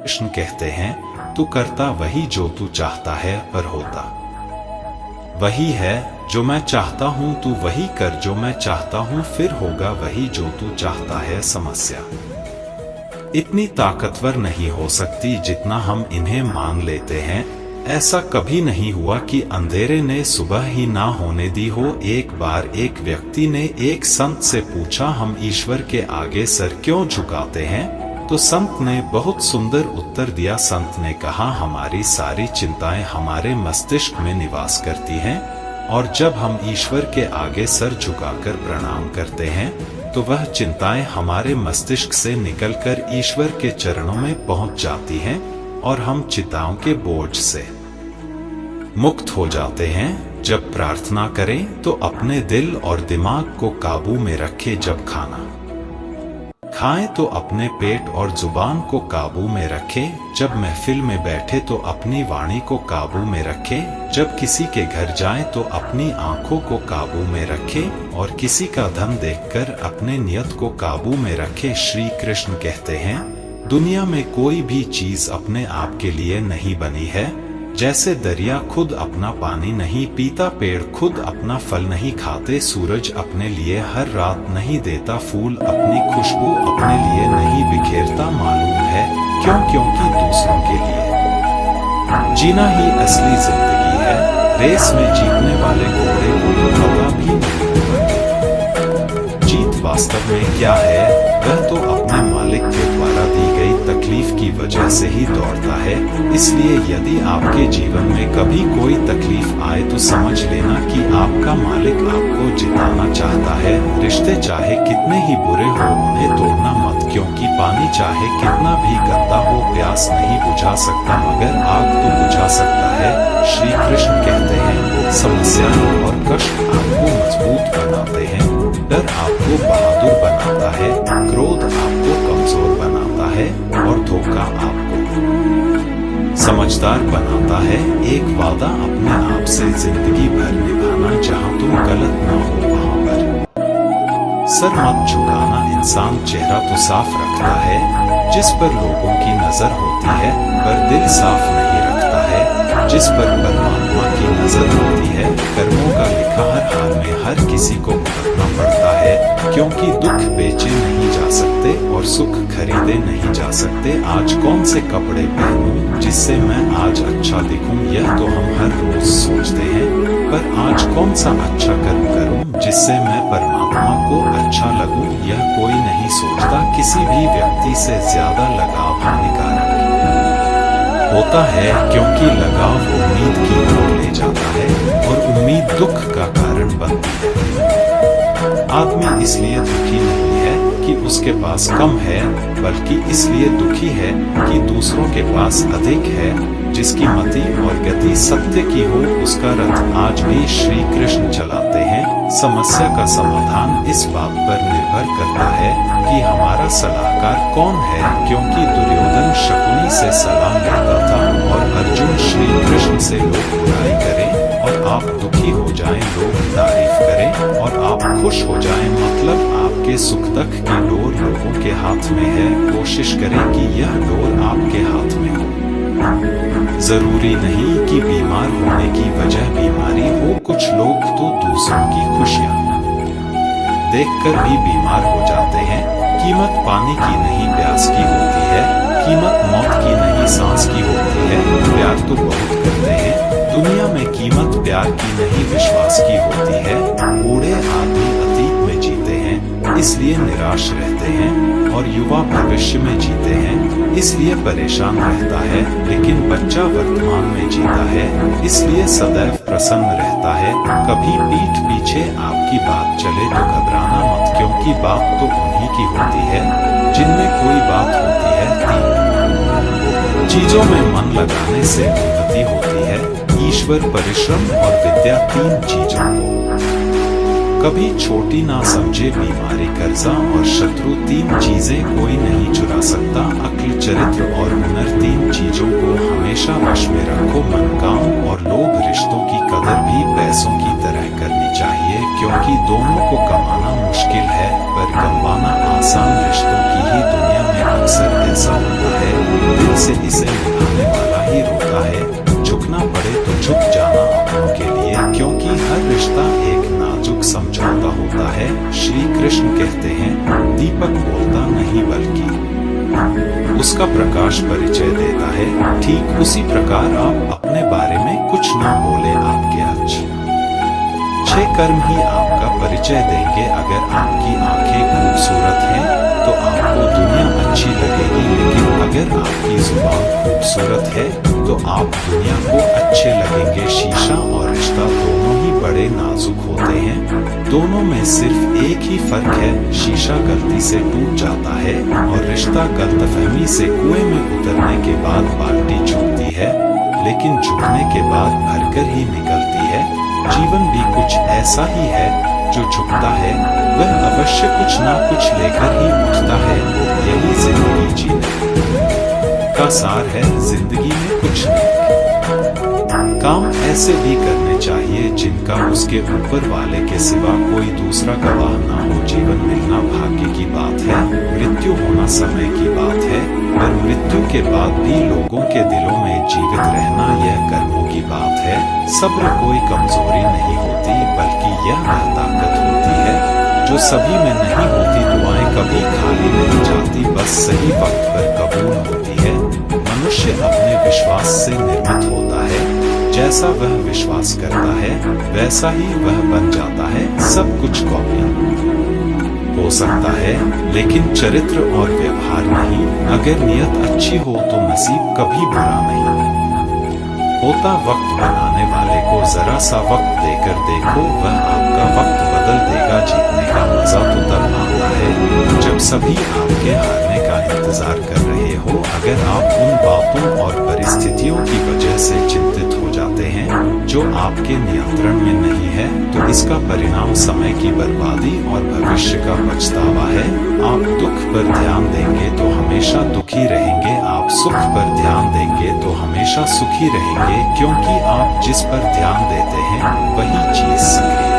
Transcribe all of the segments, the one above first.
कृष्ण कहते हैं, तू करता वही जो तू चाहता है, पर होता वही है जो मैं चाहता हूं। तू वही कर जो मैं चाहता हूं, फिर होगा वही जो तू चाहता है। समस्या इतनी ताकतवर नहीं हो सकती जितना हम इन्हें मान लेते हैं। ऐसा कभी नहीं हुआ कि अंधेरे ने सुबह ही ना होने दी हो। एक बार एक व्यक्ति ने एक संत से पूछा, हम ईश्वर के आगे सर क्यों झुकाते हैं? तो संत ने बहुत सुंदर उत्तर दिया। संत ने कहा, हमारी सारी चिंताएं हमारे मस्तिष्क में निवास करती हैं, और जब हम ईश्वर के आगे सर झुकाकर प्रणाम करते हैं तो वह चिंताएं हमारे मस्तिष्क से निकलकर ईश्वर के चरणों में पहुंच जाती हैं और हम चिंताओं के बोझ से मुक्त हो जाते हैं। जब प्रार्थना करें तो अपने दिल और दिमाग को काबू में रखें। जब खाना खाएं तो अपने पेट और जुबान को काबू में रखें। जब महफिल में बैठे तो अपनी वाणी को काबू में रखें। जब किसी के घर जाएं तो अपनी आंखों को काबू में रखें, और किसी का धन देखकर अपने नियत को काबू में रखें। श्री कृष्ण कहते हैं, दुनिया में कोई भी चीज अपने आप के लिए नहीं बनी है। जैसे दरिया खुद अपना पानी नहीं पीता, पेड़ खुद अपना फल नहीं खाते, सूरज अपने लिए हर रात नहीं देता, फूल अपनी खुशबू अपने लिए नहीं बिखेरता। मालूम है क्यों? क्योंकि दूसरों के लिए जीना ही असली जिंदगी है। रेस में जीतने वाले घोड़े को पता भी नहीं। जीत वास्तव में क्या है? वह तो अपने मालिक के द्वारा दी गई तकलीफ की वजह से ही दौड़ता है। इसलिए यदि आपके जीवन में कभी कोई तकलीफ आए तो समझ लेना कि आपका मालिक आपको जिताना चाहता है। रिश्ते चाहे कितने ही बुरे हो, उन्हें तोड़ना मत, क्योंकि पानी चाहे कितना भी गंदा हो, प्यास नहीं बुझा सकता, मगर आग तो बुझा सकता है। श्री कृष्ण कहते हैं, समस्याएं और कष्ट आपको मजबूत बनाते हैं, डर आपको बहादुर बनाता है, क्रोध आपको कमजोर बनाता है, और धोखा आपको समझदार बनाता है। एक वादा अपने आप से जिंदगी भर निभाना, जहां तुम गलत ना हो वहां पर सर मत झुकाना। इंसान चेहरा तो साफ रखता है, जिस पर लोगों की नजर होती है, पर दिल साफ नहीं रखता है, जिस पर परमात्मा की नजर होती है। कर्मों का लिखा हर हाल में हर किसी को भुगतना पड़ता है, क्योंकि दुख बेचे नहीं जा सकते और सुख खरीदे नहीं जा सकते। आज कौन से कपड़े पहनूं जिससे मैं आज अच्छा दिखूं, यह तो हम हर रोज सोचते हैं, पर आज कौन सा अच्छा कर्म करूं जिससे मैं परमात्मा को अच्छा लगूं, यह कोई नहीं सोचता। किसी भी व्यक्ति से ज्यादा लगाव हानिकारक होता है, क्योंकि लगाव उम्मीद की ओर ले जाता है, और उम्मीद दुख का कारण बनती है। आदमी इसलिए दुखी नहीं है कि उसके पास कम है, बल्कि इसलिए दुखी है कि दूसरों के पास अधिक है। जिसकी मति और गति सत्य की हो, उसका रथ आज भी श्री कृष्ण चलाते हैं। समस्या का समाधान इस बात पर निर्भर करता है कि हमारा सलाहकार कौन है, क्योंकि दुर्योधन शकुनी से सलाह लेता था, और अर्जुन श्री कृष्ण से लोग बुराई करें और आप दुखी हो जाएं, लोग तारीफ करें, और आप खुश हो जाएं, मतलब आपके सुख तक की डोर लोगों के हाथ में है। कोशिश करें कि यह डोर आपके हाथ में हो। जरूरी नहीं कि बीमार होने की वजह बीमारी हो। कुछ लोग तो दूसरों की खुशियां देखकर भी बीमार हो जाते हैं। कीमत पानी की नहीं प्यास की होती है, कीमत मौत की नहीं सांस की होती है। प्यार तो बहुत करते हैं दुनिया में, कीमत प्यार की नहीं विश्वास की होती है। बूढ़े आदमी अतीत में जीते हैं, इसलिए निराश रहते हैं, और युवा भविष्य में जीते हैं, इसलिए परेशान रहता है। लेकिन बच्चा वर्तमान में जीता है, इसलिए सदैव प्रसन्न रहता है। कभी पीठ पीछे आपकी बात चले तो घबराना मत, क्योंकि बात तो उन्हीं की होती है जिनमें कोई बात होती है। तीन चीजों में मन लगाने से उन्नति होती है, ईश्वर, परिश्रम और विद्या। तीन चीजों को कभी छोटी ना समझे, बीमारी, कर्जा और शत्रु। तीन चीजें कोई नहीं चुरा सकता, अक्ल, चरित्र और हुनर। तीन चीजों को हमेशा वश में रखो, मन, काम और लोभ। रिश्तों की कदर भी पैसों की तरह करनी चाहिए, क्योंकि दोनों को कमाना मुश्किल है, पर कमाना आसान। रिश्तों की ही दुनिया में अक्सर ऐसा होता है, दिल से इसे निभाने वाला ही रोता है। झुकना पड़े तो झुक जाना अपनों के लिए, क्योंकि हर रिश्ता एक नाजुक समझौता होता है। श्री कृष्ण कहते हैं, दीपक बोलता नहीं बल्कि उसका प्रकाश परिचय देता है। ठीक उसी प्रकार आप अपने बारे में कुछ ना बोले, आपके अच्छे कर्म ही आपका परिचय देंगे। अगर आपकी आंखें खूबसूरत हैं तो आपको दुनिया अच्छी लगेगी, लेकिन अगर आपकी जुबान खूबसूरत है तो आप दुनिया को अच्छे लगेंगे। शीशा और रिश्ता दोनों ही बड़े नाजुक होते हैं, दोनों में सिर्फ एक ही फर्क है, शीशा गलती से टूट जाता है और रिश्ता गलतफहमी से कुएं में उतरने के बाद बाल्टी झुकती है, लेकिन झुकने के बाद भरकर ही निकलती है। जीवन भी कुछ ऐसा ही है, जो झुकता है वह अवश्य कुछ ना कुछ लेकर ही उठता है। यही जिंदगी जीने का सार है, जिंदगी में कुछ नहीं। काम ऐसे भी करने चाहिए जिनका उसके ऊपर वाले के सिवा कोई दूसरा गवाह ना हो। जीवन मिलना भाग्य की बात है, मृत्यु होना समय की बात है, पर मृत्यु के बाद भी लोगों के दिलों में जीवित रहना यह कर्मों की बात है। सब्र कोई कमजोरी नहीं होती, बल्कि यह ताकत होती है जो सभी में नहीं होती। दुआएं कभी खाली नहीं जाती, बस सही वक्त पर कबूल होती है। मनुष्य अपने विश्वास से निर्मित होता है, जैसा वह विश्वास करता है वैसा ही वह बन जाता है। सब कुछ कॉपी हो सकता है, लेकिन चरित्र और व्यवहार नहीं। अगर नियत अच्छी हो तो नसीब कभी बुरा नहीं होता। वक्त बनाने वाले को जरा सा वक्त देकर देखो, वह आपका वक्त बदल देगा। जीतने का मजा तो तब आता है जब सभी आपके हारने का इंतजार कर रहे हो। अगर आप उन बातों और परिस्थितियों की वजह से चिंतित हो जाते हैं जो आपके नियंत्रण में नहीं है, तो इसका परिणाम समय की बर्बादी और भविष्य का पछतावा है। आप दुख पर ध्यान देंगे तो हमेशा दुखी रहेंगे, आप सुख पर ध्यान देंगे तो हमेशा सुखी रहेंगे, क्योंकि आप जिस पर ध्यान देते हैं वही चीज सक्रिय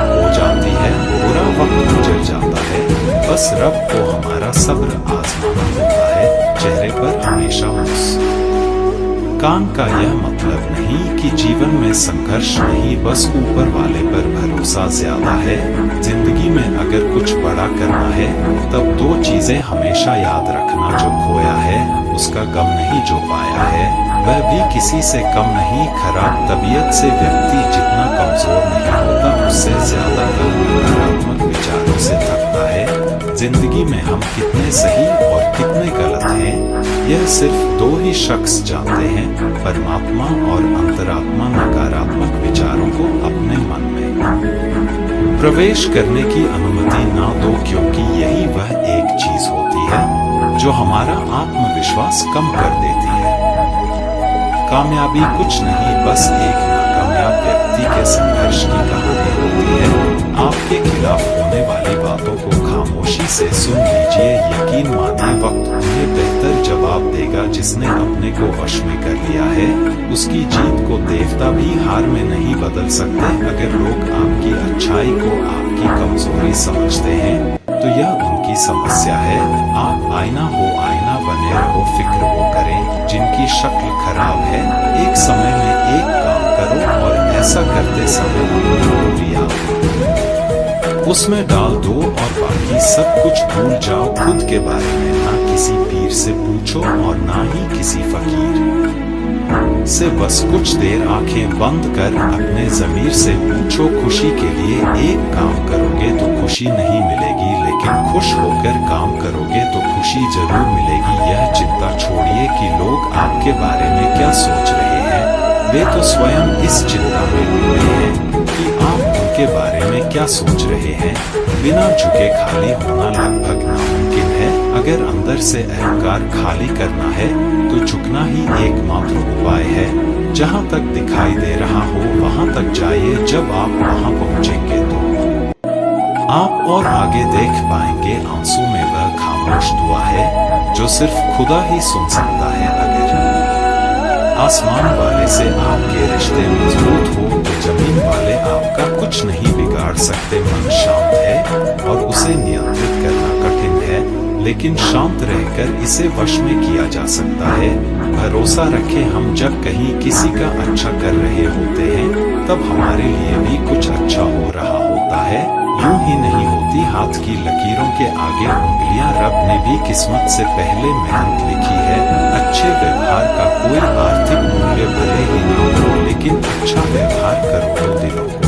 हो जाती है। बुरा वक्त गुजर जाता है, बस रब को हमारा सब्र आजमाना होता है। चेहरे पर हमेशा मुस्कान का यह मतलब नहीं कि जीवन में संघर्ष नहीं, बस ऊपर वाले पर भरोसा ज्यादा है। जिंदगी में अगर कुछ बड़ा करना है तब दो चीजें हमेशा याद रखना, जो खोया है उसका गम नहीं, जो पाया है वह भी किसी से कम नहीं। खराब तबीयत से व्यक्ति जितना कमजोर नहीं होता, उससे ज्यादा नकारात्मक विचारों से थकता है। जिंदगी में हम कितने सही और कितने गलत हैं, यह सिर्फ दो ही शख्स जानते हैं, परमात्मा और अंतरात्मा। नकारात्मक विचारों को अपने मन में प्रवेश करने की अनुमति ना दो, क्योंकि यही वह एक चीज होती है जो हमारा आत्मविश्वास कम कर देती है। कामयाबी कुछ नहीं, बस एक नाकामयाब व्यक्ति के संघर्ष की कहानी होती है। आपके खिलाफ होने वाली बातों को खामोशी से सुन लीजिए, यकीन मानिए वक्त उन्हें बेहतर जवाब देगा। जिसने अपने को वश में कर लिया है, उसकी जीत को देवता भी हार में नहीं बदल सकते। अगर लोग आपकी अच्छाई को आपकी कमजोरी समझते हैं तो यह उनकी समस्या है। आप आईना हो, आईना बने रहो। फिक्र वो करें जिनकी शक्ल खराब है। एक समय में एक काम करो और ऐसा करते समय अपनी पूरी याद उसमें डाल दो और बाकी सब कुछ भूल जाओ। खुद के बारे में ना किसी पीर से पूछो और ना ही किसी फकीर से। बस कुछ देर आंखें बंद कर अपने ज़मीर से पूछो, खुशी के लिए एक काम करोगे तो खुशी नहीं मिलेगी, लेकिन खुश होकर काम करोगे तो खुशी जरूर मिलेगी। यह चिंता छोड़िए कि लोग आपके बारे में क्या सोच रहे हैं, वे तो स्वयं इस चिंता में डूबे हैं कि आप उनके बारे में क्या सोच रहे हैं। बिना झुके खाली होना लगभग नामुमकिन है। अगर अंदर से अहंकार खाली करना है तो झुकना ही एकमात्र उपाय है। जहाँ तक दिखाई दे रहा हो वहाँ तक जाइए। जब आप वहाँ पहुँचेंगे तो आप और आगे देख पाएंगे। आंसू में वह खामोश दुआ है जो सिर्फ खुदा ही सुन सकता है। अगर आसमान वाले से आपके रिश्ते मजबूत हो तो जमीन वाले आपका कुछ नहीं बिगाड़ सकते। मन शांत है और उसे नियंत्रित करना कठिन है, लेकिन शांत रहकर इसे वश में किया जा सकता है। भरोसा रखें, हम जब कहीं किसी का अच्छा कर रहे होते हैं तब हमारे लिए भी कुछ अच्छा हो रहा होता है। यूं ही नहीं होती हाथ की लकीरों के आगे उंगलियां। रब ने भी किस्मत से पहले मेहनत लिखी है। अच्छे व्यवहार का कोई आर्थिक मूल्य भले ही ना हो, लेकिन अच्छा व्यवहार करो तो दिलों को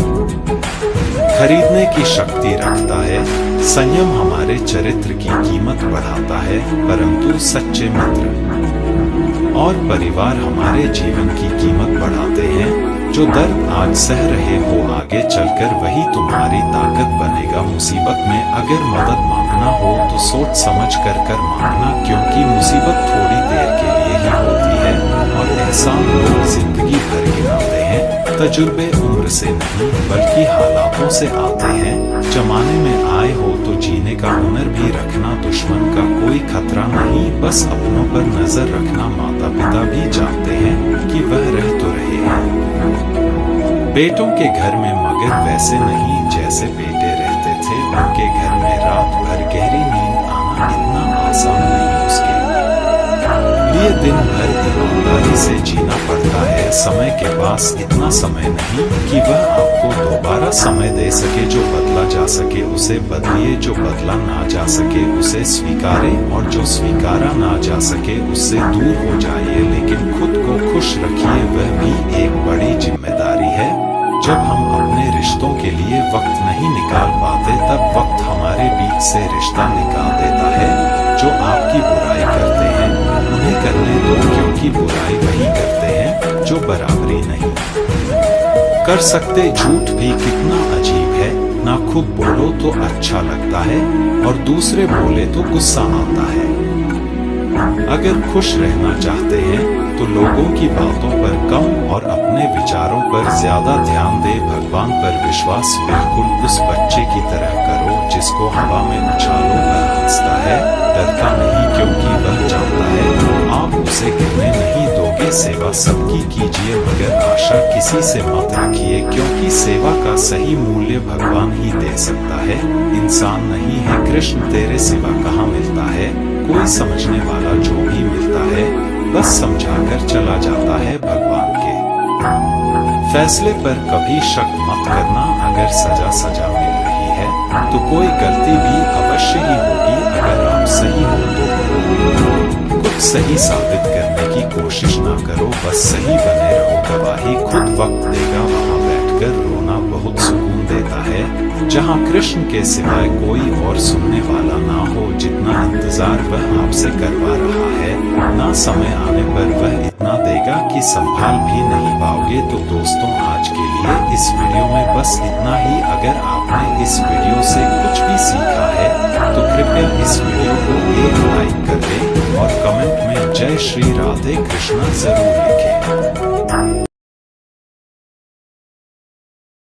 खरीदने की शक्ति रखता है। संयम हमारे चरित्र की कीमत बढ़ाता है, परंतु सच्चे मित्र और परिवार हमारे जीवन की कीमत बढ़ाते हैं। जो दर्द आज सह रहे हो, आगे चलकर वही तुम्हारी ताकत बनेगा। मुसीबत में अगर मदद मांगना हो तो सोच समझ कर मांगना, क्योंकि मुसीबत थोड़ी देर के लिए ही होती है और एहसान लोग जिंदगी भर गिनाते हैं। तजुर्बे उम्र से नहीं बल्कि हालातों से आते हैं। जमाने में आए हो तो जीने का हुनर भी रखना। दुश्मन का कोई खतरा नहीं, बस अपनों पर नजर रखना। माता पिता भी जानते हैं कि वह रह तो रहे हैं बेटों के घर में, मगर वैसे नहीं जैसे बेटे रहते थे उनके घर में। रात भर गहरी नींद आना इतना आसान नहीं, उसके लिए दिन भर ईमानदारी से जीना पड़ता है। समय के पास इतना समय नहीं कि वह आपको दोबारा समय दे सके। जो बदला जा सके उसे बदलिए, जो बदला ना जा सके उसे स्वीकारें, और जो स्वीकारा ना जा सके उससे दूर हो जाइए। लेकिन खुद को खुश रखिए, वह भी एक बड़ी जिम्मेदारी है। जब हम अपने रिश्तों के लिए वक्त नहीं निकाल पाते तब वक्त हमारे बीच से रिश्ता निकाल देता है। जो आपकी बुराई करते हैं उन्हें करने दो, क्योंकि बुराई वही करते हैं जो बराबरी नहीं कर सकते। झूठ भी कितना अजीब है, ना खुद बोलो तो अच्छा लगता है और दूसरे बोले तो गुस्सा आता है। अगर खुश रहना चाहते हैं तो लोगों की बातों पर कम और अपने विचारों पर ज्यादा ध्यान दे। भगवान पर विश्वास बिल्कुल उस बच्चे की तरह करो जिसको हवा में उछालो, वह हंसता है, डरता नहीं, क्योंकि वह जानता है आप उसे गिरने नहीं दोगे। सेवा सबकी कीजिए, मगर आशा किसी से मत रखिए, क्योंकि सेवा का सही मूल्य भगवान ही दे सकता है, इंसान नहीं है। कृष्ण तेरे सिवा कहाँ मिलता है कोई समझने वाला, जो भी मिलता है बस समझाकर चला जाता है। भगवान के फैसले पर कभी शक मत करना। अगर सजा मिल रही है तो कोई गलती भी अवश्य ही होगी। अगर आप सही हो तो कुछ सही साबित करने की कोशिश ना करो, बस सही बने रहो। गवाही खुद वक्त देगा, वहाँ बैठकर रोना बहुत सुकून देता है। जहाँ कृष्ण के सिवाय कोई और सुनने वाला ना हो, जितना इंतजार वह आपसे करवा रहा है, ना समय आने पर वह इतना देगा कि संभाल भी नहीं पाओगे। तो दोस्तों, आज के लिए इस वीडियो में बस इतना ही। अगर आपने इस वीडियो से कुछ भी सीखा है तो कृपया इस वीडियो को एक लाइक कर दें और कमेंट में जय श्री राधे कृष्णा जरूर लिखें।